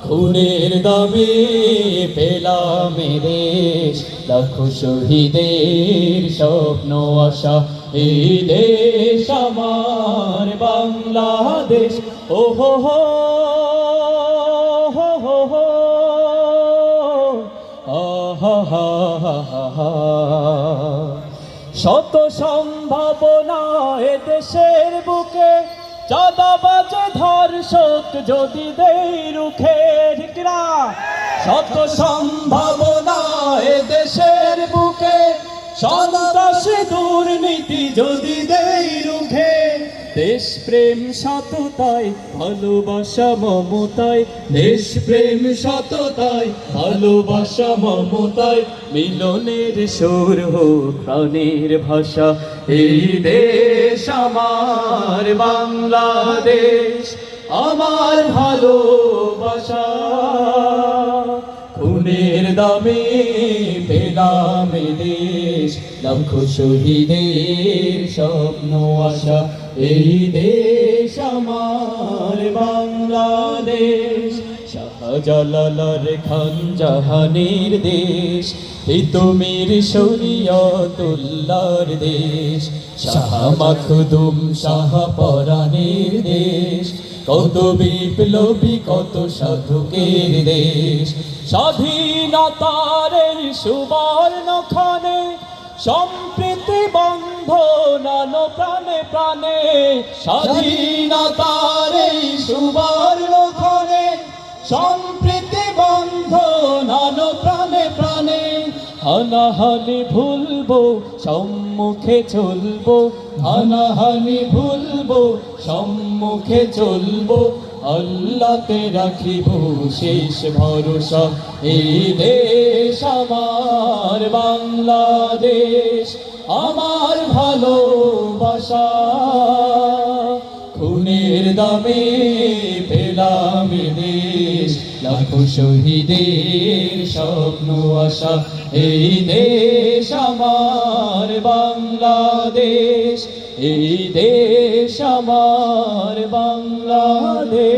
খুনের দামে পেলাম এ দেশ, লাখো শহীদের স্বপ্ন আশা। এই দেশ আমার বাংলাদেশ। ও হো হো হো হো হো, আহা হা হা হা হা। শত সম্ভাবনা এ দেশের বুকে, চাঁদাবাজে ধর্ষক যদি দেই রুখে, ঠিক না? শত সম্ভাবনা এ দেশের বুকে, সন্ত্রাসী দুর্নীতি যদি দেই রুখে। দেশপ্রেম সততায় ভালোবাসা মমতায়, দেশপ্রেম সততায় ভালোবাসা মমতায়, মিলনের সুর হোক প্রাণের ভাষা। এই দেশ আমার বাংলাদেশ, আমার ভালোবাসা। খুনের দামে পেলাম এ দেশ, লাখো শহীদের স্বপ্ন আশা। এই দেশ আমার বাংলাদেশ। শাহজালাল খান জাহানের দেশ, তিতুমির শরিয়তুল্লাহর দেশ। শাহ মাখদুম শাহ পরাণের দেশ, কত বিপ্লবী কত সাধকের দেশ। স্বাধীনতার এই সুবর্ণ ক্ষণে সম্প্রীতি বন্ধন প্রাণে প্রাণে। স্বাধীনতার এই সুবর্ণ ক্ষণে সম্প্রীতি বন্ধন প্রাণে প্রাণে। হানাহানি ভুলবো, সম্মুখে চলবো, হানাহানি ভুলবো, সম্মুখে চলবো। আল্লাহতে রাখিব শেষ ভরসা। এই দেশ আমার বাংলাদেশ, আমার ভালোবাসা। খুনের দামে পেলাম এ দেশ, লাখো শহীদের স্বপ্ন আশা। এই দেশ আমার বাংলাদেশ, এই দেশ আমার বাংলাদেশ।